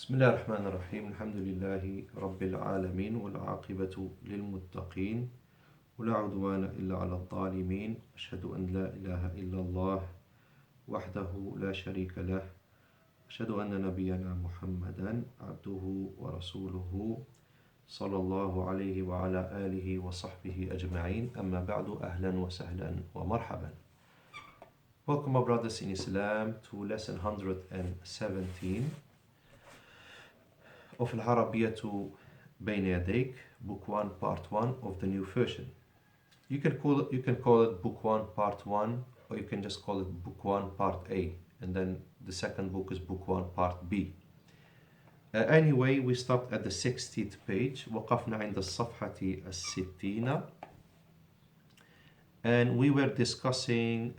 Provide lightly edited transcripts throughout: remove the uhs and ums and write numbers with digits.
بسم الله الرحمن الرحيم الحمد لله رب العالمين والعاقبة للمتقين ولا عدوان إلا على الظالمين أشهد أن لا إله إلا الله وحده لا شريك له أشهد أن نبينا محمدا عبده ورسوله صلى الله عليه وعلى آله وصحبه أجمعين أما بعد أهلا وسهلا ومرحبا. Welcome my brothers in Islam to lesson 117 of Arabiyyah to Bayna, Yadayk, book 1 part 1 of the new version. You can call it book 1 part 1, or you can just call it book 1 part A, and then the second book is book 1 part B. Anyway, we stopped at the 60th page. وقفنا عند الصفحة الستين, and we were discussing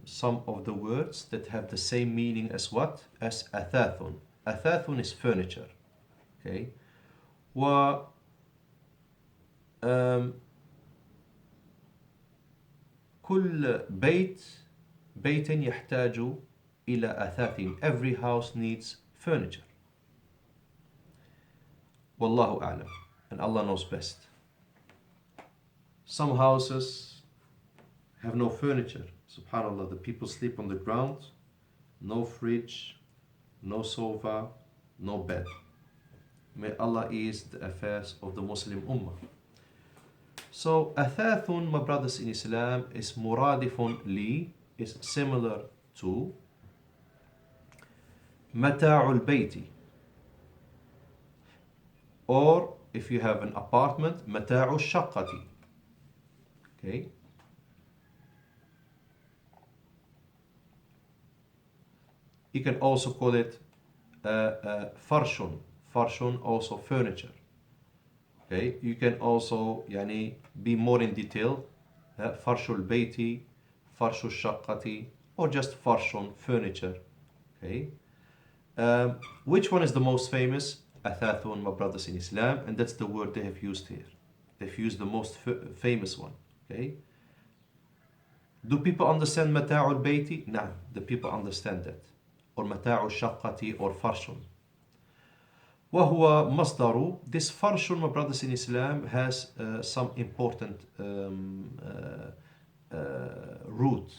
some of the words that have the same meaning as what? As أثاث. أثاث is furniture. Okay. و كل بيت يحتاج إلى أثاث. Every house needs furniture. والله أعلم, and Allah knows best. Some houses have no furniture. Subhanallah, the people sleep on the ground, no fridge, no sofa, no bed. May Allah ease the affairs of the Muslim Ummah. So, أثاث, my brothers in Islam, is muradifun li, is similar to mata'ul bayti. Or, if you have an apartment, mata'ul shaqqati. Okay. You can also call it farshun. Farshun, also furniture. Okay. You can also be more in detail. Farshul bayti, farshul shaqqati, or just farshun, furniture. Okay. Which one is the most famous? Athathun, my brothers in Islam, and that's the word they have used here. They've used the most famous one. Okay. Do people understand mata'ul bayti? No, the people understand that. Or mata'ul shaqqati or farshun. وهو مصدر. This farshun, my brothers in Islam, has some important root.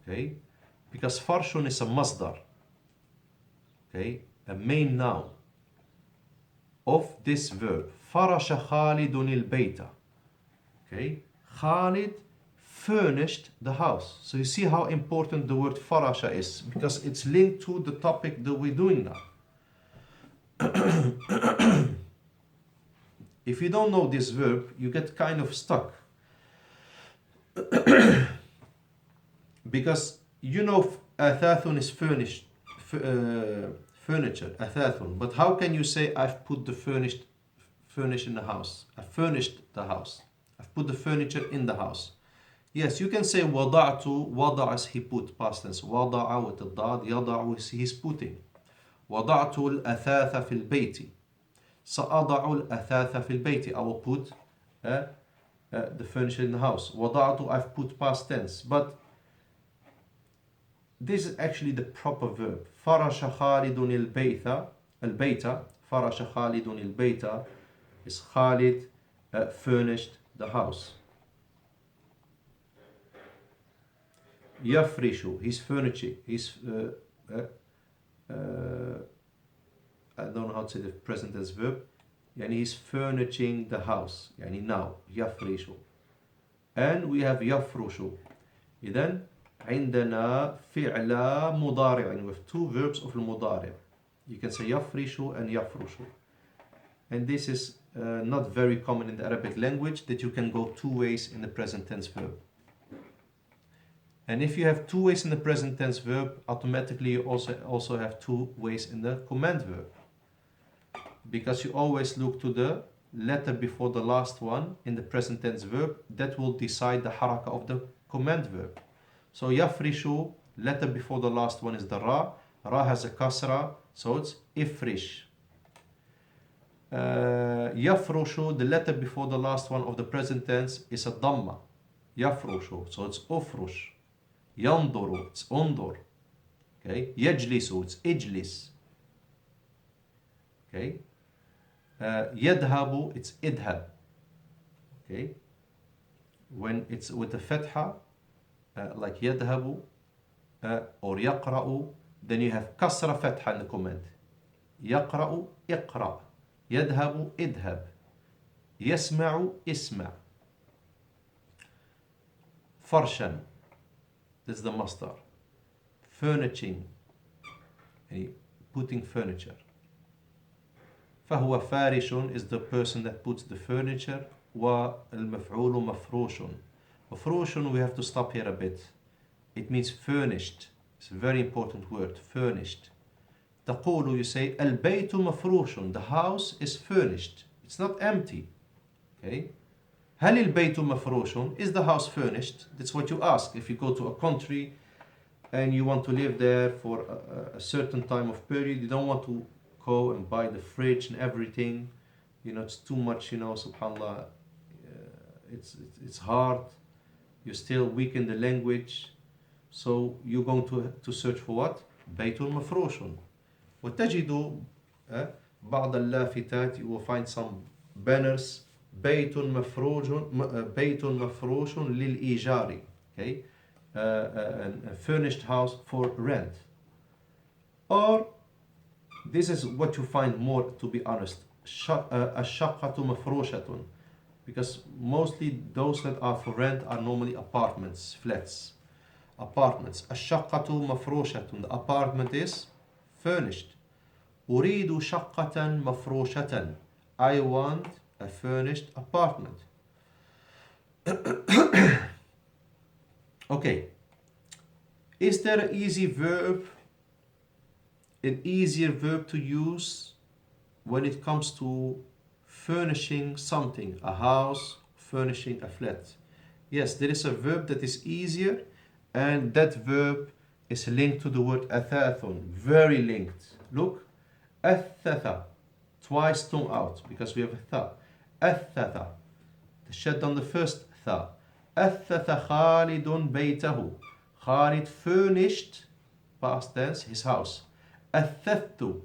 Okay. Because farshun is a masdar. Okay. A main noun of this verb. فرش خالد البيت. Okay. Khalid furnished the house. So you see how important the word farasha is, because it's linked to the topic that we're doing now. If you don't know this verb, you get kind of stuck. Because athathun is furniture, athathun. But how can you say I've put the furnish in the house? I furnished the house. I've put the furniture in the house. Yes, you can say wada'tu. Wada'a is he put, past tense. Wada'a with the dad. Yada'u is he's putting. Wada'tu al-athatha fil bayti. Sa'ada'u al-athatha fil bayti. I will put the furniture in the house. Wada'tu, I've put past tense. But this is actually the proper verb. Farasha Khalidun al-bayta. Al-bayta. Farasha Khalidun al-bayta is Khalid furnished the house. Yafrishu, he's furnishing. He's I don't know how to say the present tense verb. He's furnishing the house. Now, yafrishu. And we have yafrushu. Then عندنا فعل مضارع. We have two verbs of المضارع. You can say yafrishu and yafrushu. And this is not very common in the Arabic language, that you can go two ways in the present tense verb. And if you have two ways in the present tense verb, automatically you also have two ways in the command verb. Because you always look to the letter before the last one in the present tense verb, that will decide the haraka of the command verb. So yafrishu, letter before the last one is the ra. Ra has a kasra, so it's ifrish. Yafrushu, the letter before the last one of the present tense is a dhamma. Yafrushu, so it's ufrush. Yanduru, it's undur. Okay, yajlisu, it's ijlis. Okay. يذهب, it's idhab. Okay. When it's with the fatha, like يذهب or يقرأ, then you have kasra fatha in the command. يقرأ اقرأ, يذهب اذهب, يسمع اسمع. فرشا, this is the masdar. Furnishing, putting furniture. فهو فارش is the person that puts the furniture. والمفعول مفروش. مفروش, we have to stop here a bit. It means furnished. It's a very important word, furnished. تقول, you say البيت مفروش, the house is furnished. It's not empty. Okay. هل البيت مفروش? Is the house furnished? That's what you ask if you go to a country and you want to live there for a certain time of period. You don't want to go and buy the fridge and everything. You know, it's too much, you know, subhanAllah. It's hard. You're still weak in the language. So you're going to search for what? بيت مفروش. وتجد بعض اللافتات, you will find some banners. بيت مفروش للإيجار. Okay. A furnished house for rent. Or this is what you find more, to be honest. الشقة مفروشة. Because mostly those that are for rent are normally apartments, flats. Apartments. الشقة مفروشة. The apartment is furnished. أريد شقة مفروشة. I want a furnished apartment. Okay. Is there an easier verb to use when it comes to furnishing something, a house, furnishing a flat? Yes, there is a verb that is easier, and that verb is linked to the word athathun, very linked. Look, athatha, twice tongue out, because we have a tha. Athatha, the shed on the first tha. Athatha Khalidun baytahu. Khalid furnished, past tense, his house. Athathu,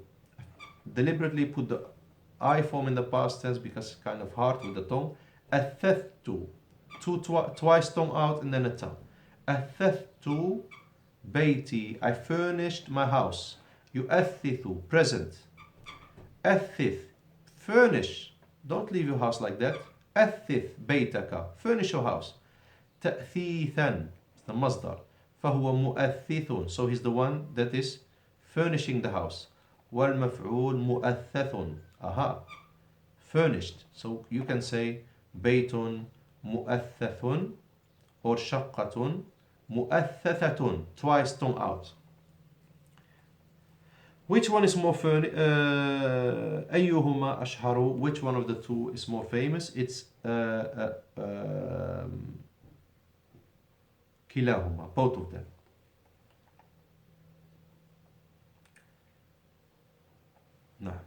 deliberately put the I form in the past tense because it's kind of hard with the tongue. Athathu, twice tongue out and then a tongue. Athathu bayti, I furnished my house. Yu'athithu, present. Athith, furnish. Don't leave your house like that. Athith baytaka, furnish your house. Ta'thithan, the masdar. فهو مؤثث, so he's the one that is furnishing the house. والمفعول مؤثث, aha, furnished. So you can say بيت مؤثث or شقة مؤثثة, twice tongue out. Which one is more أيهما أشهر? Which one of the two is more famous? It's كلاهما, both of them. نعم.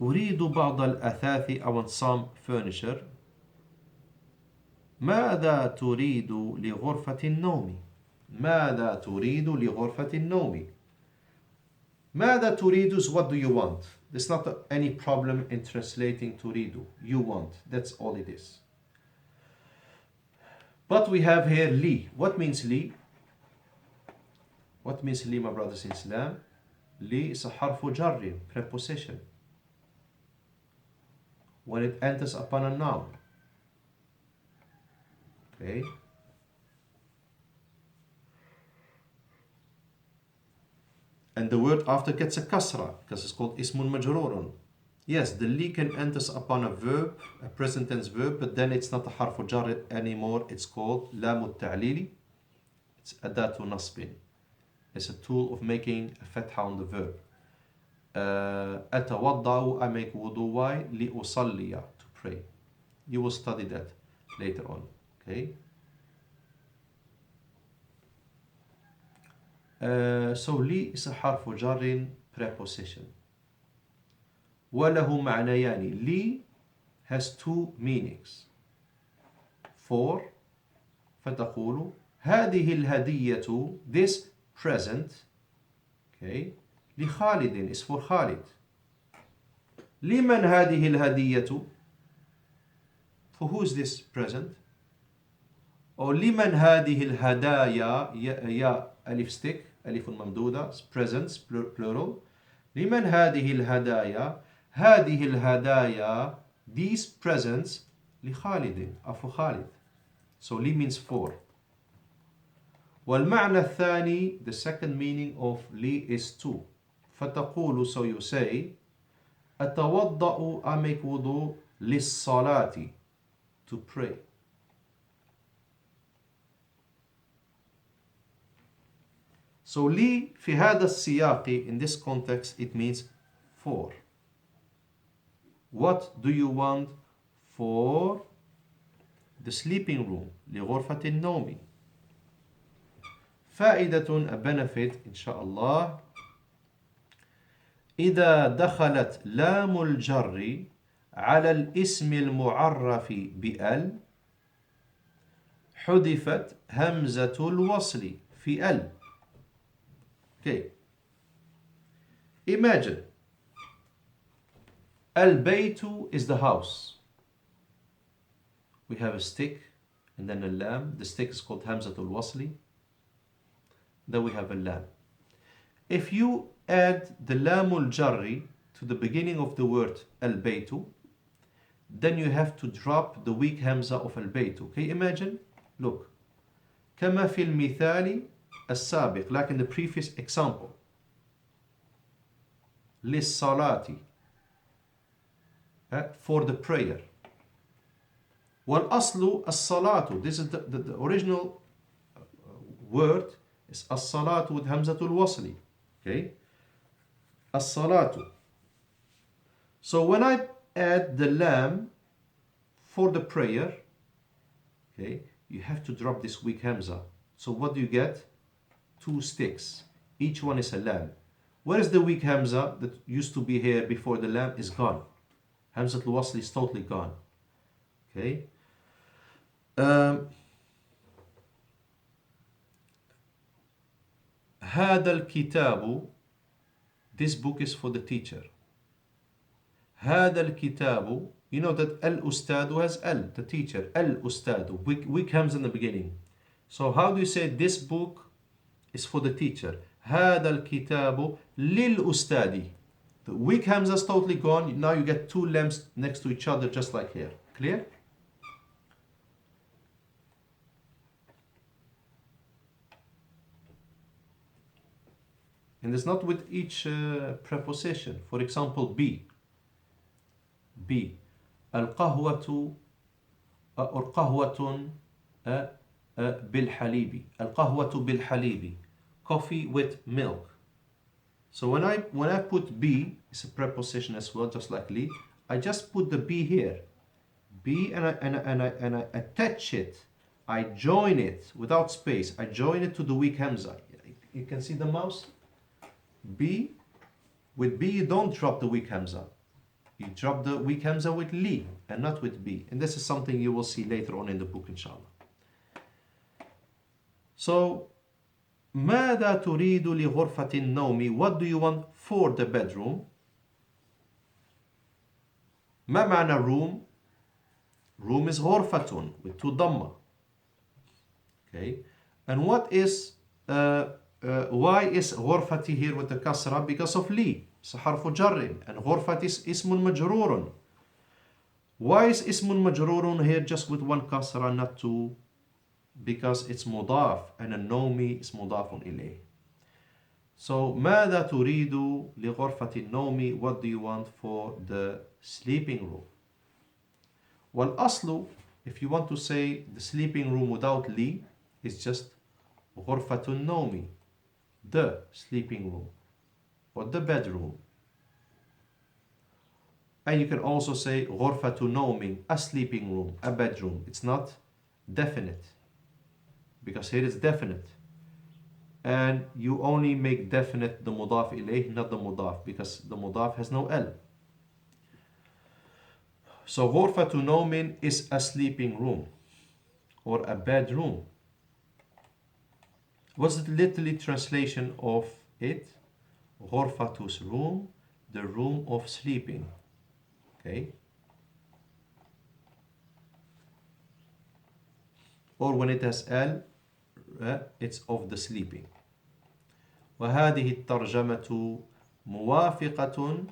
أريد بعض الأثاث, I want some furniture. ماذا تريد لغرفة النوم؟ ماذا تريد لغرفة النوم؟ ماذا تريد is what do you want. There's not any problem in translating تريد. You want, that's all it is. But we have here li. What means li? What means li, my brothers in Islam? Li is a harfu jarri, preposition. When it enters upon a noun. Okay. And the word after gets a kasra because it's called ismun majrurun. Yes, the li can enter upon a verb, a present tense verb, but then it's not a harfu jar anymore. It's called lamu ta'lili. It's adatu nasbin. It's a tool of making a fatha on the verb. أتوضأ, I make wudu. Why? لأصلي, to pray. You will study that later on. Okay. So li is a harfu jarrin preposition. وله معنيان. Li has two meanings. For, فتقول هذه الهدية, this present. Okay. لخالد is for Khalid. لمن هذه الهدية? For who is this present? Or لمن هذه الهدايا? يا ألف stick, ألف ممدودة, presents plural. لمن هذه الهدايا? هذه الهدايا, these presents لخالد, are for Khalid. So li means for. والمعنى الثاني, the second meaning of li is to. فتقول, so you say, أتوضأ, I make wudu للصلاة, to pray. So li في هذا السياق, in this context, it means for. What do you want for the sleeping room? لغرفة النوم. فائدة, a benefit, إن شاء الله. إذا دخلت لام الجر على الاسم المعرف بأل حذفت همزة الوصل في أل. Okay. Imagine البيت is the house. We have a stick and then a lam. The stick is called Hamzatul Wasli. Then we have a lam. If you add the lamul jarri to the beginning of the word al-baytu, then you have to drop the weak hamza of al-baytu. Okay, imagine, look. كما في المثال السابق, like in the previous example. للصلاة, for the prayer. والأصل الصلاة, this is the original word is الصلاة with همزة الوصل. Okay, الصلاة. So when I add the lam for the prayer, okay, you have to drop this weak hamza. So what do you get? Two sticks. Each one is a lam. Where is the weak hamza that used to be here before the lam? Is gone. Hamza al-wasl is totally gone. Okay. هذا الكتاب, this book is for the teacher. هذا الكتاب, you know that al-ustadu has al, the teacher. Al-ustadu, weak hamza in the beginning. So how do you say this book is for the teacher? هذا الكتاب للأستاذ. The weak hamza is totally gone. Now you get two lambs next to each other, just like here. Clear? And it's not with each preposition. For example, be. Be. القهوة or قهوة بالحليب. القهوة بالحليب. Coffee with milk. So when I put be, it's a preposition as well, just like li. I just put the be here. Be and I attach it. I join it without space. I join it to the weak hamza. You can see the mouse. B, with B you don't drop the weak hamza. You drop the weak hamza with li and not with B. And this is something you will see later on in the book, inshallah. So, ماذا تريد لغرفة النوم? What do you want for the bedroom? ما معنى room? Room is غرفة with two dhamma. Okay. And what is why is غرفتي here with the kasra? Because of li. It's حرف جر. And غرفة is اسم مجرور. Why is اسم مجرور here just with one kasra, not two? Because it's mudaf and a nomi is mudafun ilayh. So ماذا تريد لغرفة النوم? What do you want for the sleeping room? والأصل, if you want to say the sleeping room without li, it's just غرفة النوم, the sleeping room or the bedroom. And you can also say غرفة نوم, a sleeping room, a bedroom. It's not definite because here it's definite. And you only make definite the mudaf ilayh, not the mudaf, because the mudaf has no L. So غرفة نوم is a sleeping room or a bedroom. What's the literally translation of it? غرفة room, the room of sleeping. Okay. Or when it has al, it's of the sleeping. وهذه الترجمة موافقة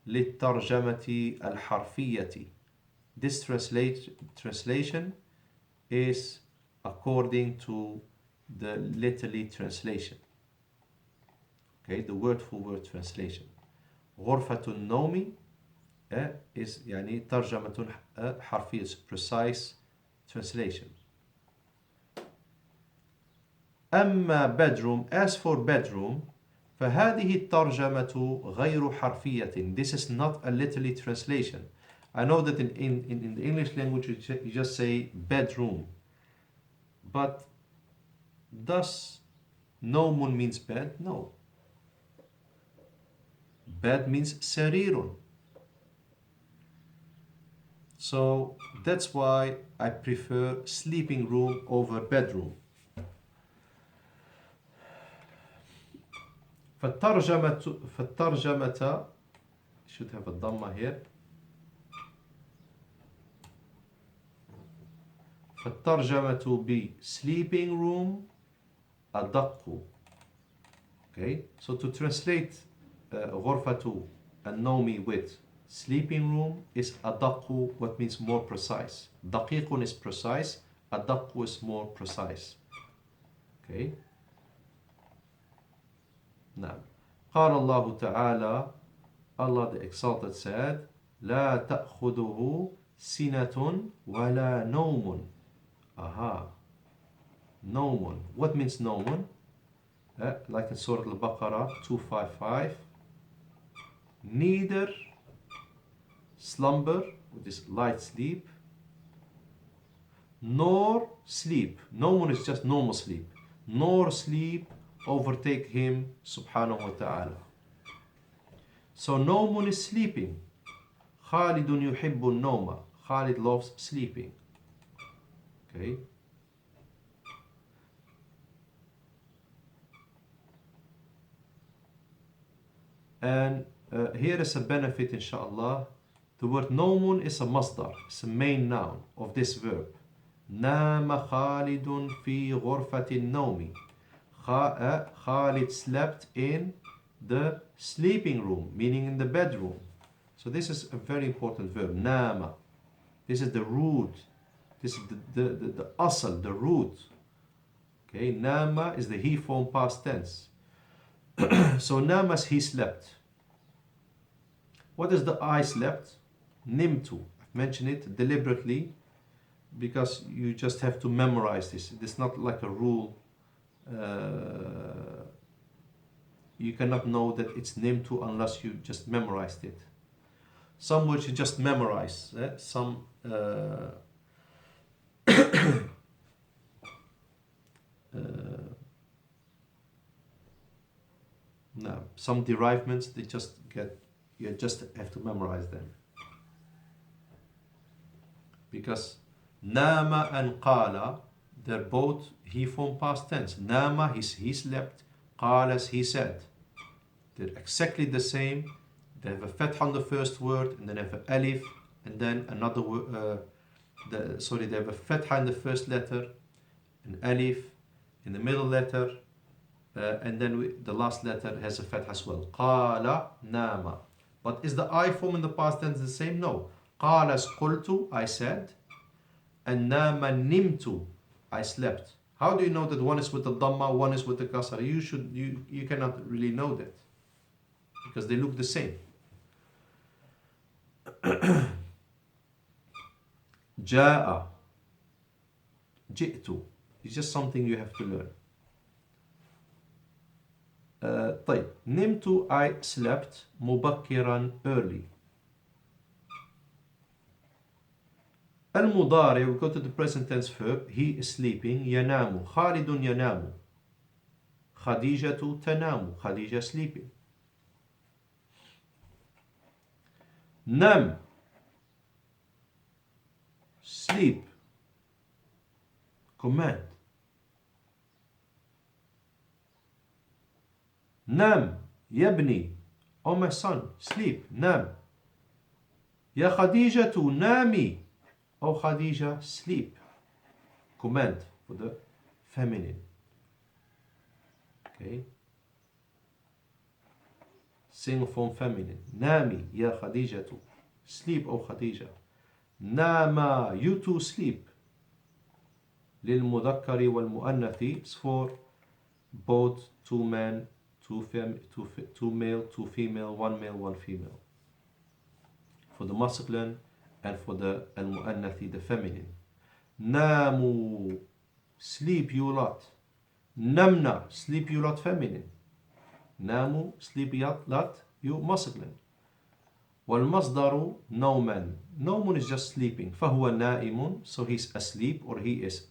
للترجمة الحرفية. This translation is according to the literary translation. Okay, the word for word translation. غرفة النوم is يعني ترجمة حرفية, precise translation. أما bedroom, as for bedroom, فهذه الترجمة غير حرفية. This is not a literary translation. I know that in the English language you just say bedroom, but does نوم means bed? No. Bed means سرير. So that's why I prefer sleeping room over bedroom. فالترجمة should have a dhamma here. فالترجمة ب sleeping room أدق. Okay, so to translate غرفة النوم with sleeping room is أدق, what means more precise. دقيق is precise, أدق is more precise. Okay. نعم. قال الله تعالى, Allah the Exalted said, لا تأخذه سنة ولا نوم. Aha. نوم. What means نوم? Like in Surah Al-Baqarah 255. Neither slumber, which is light sleep, nor sleep. Nomun is just normal sleep. Nor sleep overtake him subhanahu wa ta'ala. So Nomun is sleeping. Khalidun yuhibbu Noma. Khalid loves sleeping. Okay. And here is a benefit, inshallah. The word Nomun is a masdar, it's a main noun of this verb. Nama Khalidun fi ghurfatin Nomi. Khalid slept in the sleeping room, meaning in the bedroom. So this is a very important verb, Nama. This is the root. This is the asal, the root. Okay, Nama is the he form past tense. So Namas, he slept. What is the I slept? Nimtu. I've mentioned it deliberately because you just have to memorize this. It's not like a rule. You cannot know that it's Nimtu unless you just memorized it. Some words you just memorize. Some no, some derivements they just get, you just have to memorize them. Because Nama and Qala, they're both he form past tense. Nama, he slept. Qala, he said. They're exactly the same. They have a fath on the first word, and then have an alif, and then another word. They have a fath in the first letter, an alif in the middle letter, and then the last letter has a fath as well. Qala nama. But is the I form in the past tense the same? No. Qala qultu, I said, and nama nimtu, I slept. How do you know that one is with the dhamma, one is with the kasra? You cannot really know that because they look the same. Ja'a, ji'tu. It's just something you have to learn. طيب. نمت, I slept. مبكرا, early. المضارع, we go to the present tense verb. He is sleeping. ينام. خالد ينام. خديجة تنام. خديجة sleeping. نم, sleep, command. نم, يبني. Oh my son, sleep, نام. يا خديجة نامي. Oh Khadija, sleep. Command for the feminine. Okay. Single form feminine. نامي يا خديجة. Sleep, oh Khadija. ناما, you two sleep. للمذكر والمؤنث. It's for both two men, two male, two female, one male, one female. For the masculine and for the المؤنث, the feminine. ناموا, sleep you lot. نمنا, sleep you lot, feminine. ناموا, sleep you lot, you masculine. والمصدر نوما. نوم is just sleeping. فهو نائم, so he's asleep or he is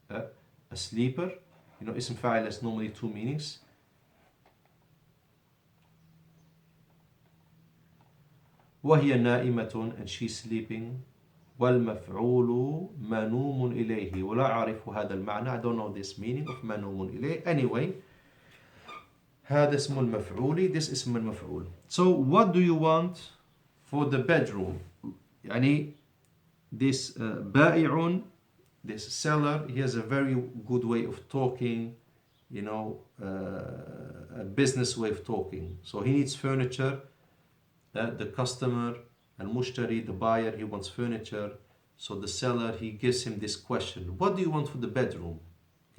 a sleeper. You know, اسم فاعل has normally two meanings. وهي نائمة, and she's sleeping. والمفعول منوم إليه. ولا أعرف هذا المعنى. I don't know this meaning of منوم إليه. Anyway, هذا اسم المفعول. This اسم المفعول. So what do you want for the bedroom? يعني this بائع, this seller, he has a very good way of talking, you know, a business way of talking. So he needs furniture. The customer, المشتري, the buyer, he wants furniture. So the seller, he gives him this question: what do you want for the bedroom?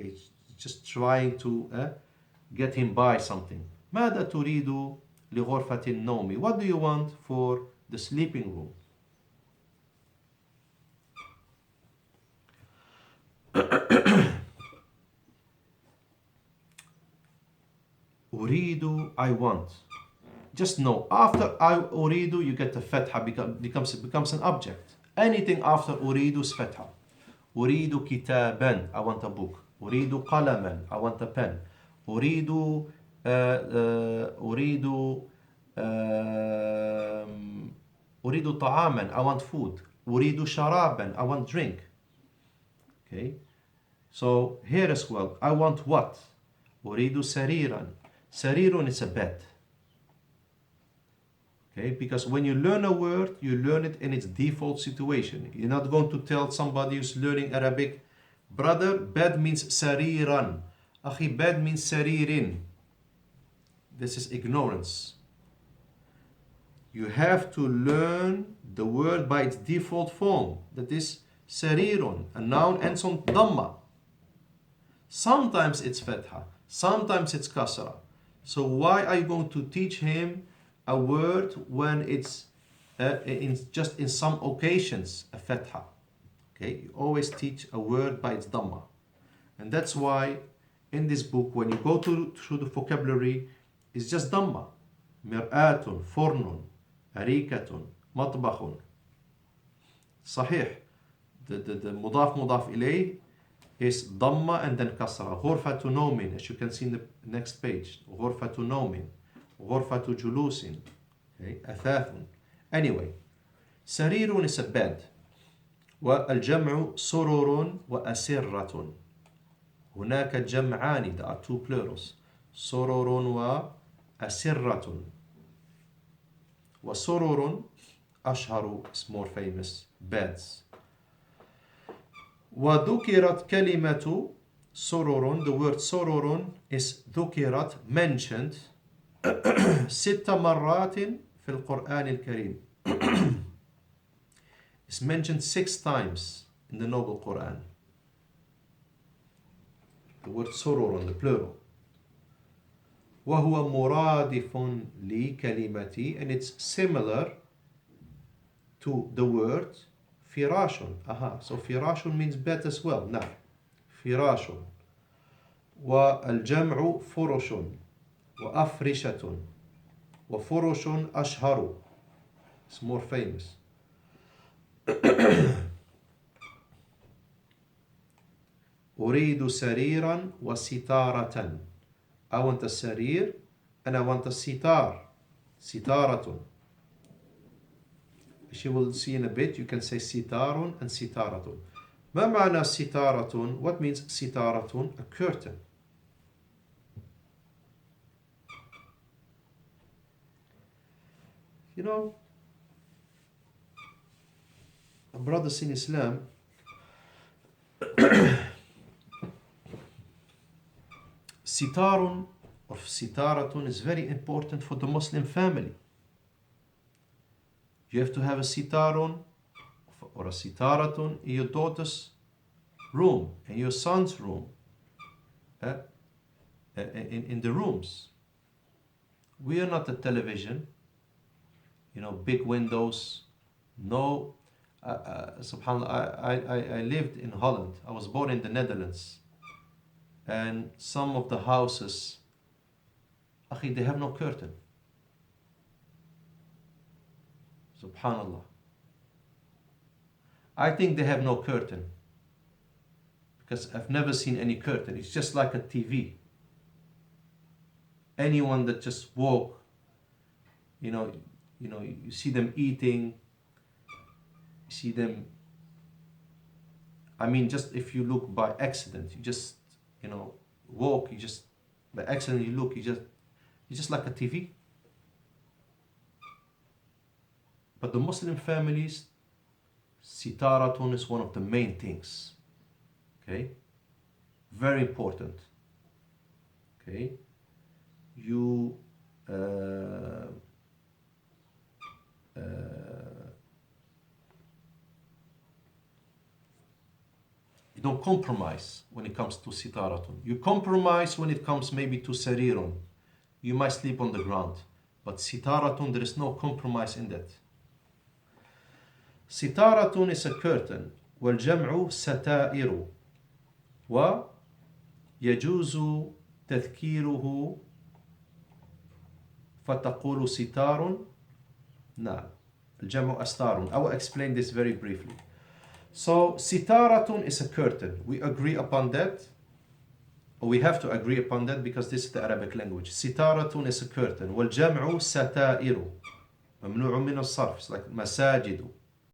Okay, just trying to get him buy something. ماذا تريد لغرفة النوم? What do you want for the sleeping room? أريد, I want. Just know, after أريد, you get the fatha, becomes an object. Anything after أريد is fatha. أريد كتابا, I want a book. أريد قلما, I want a pen. أريد أريد طعاما, I want food. أريد شرابا, I want drink. Okay, so here as well, I want what? أريد سريرا. سرير is a bed. Okay, because when you learn a word, you learn it in its default situation. You're not going to tell somebody who's learning Arabic, brother, bed means sariran. Akhi, bed means saririn. This is ignorance. You have to learn the word by its default form. That is sarirun. A noun ends on dhamma. Sometimes it's fatha, sometimes it's kasra. So why are you going to teach him a word when it's just in some occasions a fatha? Okay, you always teach a word by its dhamma. And that's why in this book, when you go through the vocabulary, it's just dhamma. Mir'atun, fornun, arikatun, matbahun. Sahih. The mudaf ilayh is dhamma and then kasra. Ghurfatu nawmin, as you can see in the next page. Ghurfatu nawmin. غرفة جلوس. Okay, أثاث. Anyway, سرير is a bed. والجمع سرور وأسرة. هناك جمعان, there are two plurals. سرور وأسرة. وسرور أشهر, is more famous, beds. وذكرت كلمة سرور, the word سرور is ذكرت, mentioned, 6 مرات في القرآن الكريم. It's mentioned 6 times in the Noble Quran. The word سرور, the plural. وهو مرادف لكلمة, and it's similar to the word فراش. So فراش means bed as well. Now, فراش. والجمع فرش. وأفرشة. وفرش أشهر. It's more famous. أريد سريرا وستارة. I want a sarir and I want a sitar. Sitaratun. As you will see in a bit, you can say sitarun and sitaratun. ما معنى sitaratun? What means sitaratun? A curtain. You know, brothers in Islam, sitarun or sitaratun is very important for the Muslim family. You have to have a sitarun or a sitaratun in your daughter's room and your son's room, in the rooms. We are not a television, you know, big windows, no. SubhanAllah, I lived in Holland. I was born in the Netherlands. And some of the houses, akhi, they have no curtain. SubhanAllah. I think they have no curtain because I've never seen any curtain. It's just like a TV. Anyone that just walk, you know, you see them eating, you see them. I mean, just if you look by accident, you just, you know, walk, you just, by accident you look, you're just like a TV. But the Muslim families, sitaratun is one of the main things. Okay? Very important. Okay? You you don't compromise when it comes to sitaratun. You compromise when it comes maybe to sarirun. You might sleep on the ground. But sitaratun, there is no compromise in that. Sitaratun is a curtain. والجمع ستائر ويجوز تذكيره فتقول ستار. نعم. الجمع أستار. I will explain this very briefly. So sitaratun is a curtain. We agree upon that. Or we have to agree upon that because this is the Arabic language. Sitaratun is a curtain. والجمع ستائر. ممنوع من الصرف. It's like مساجد.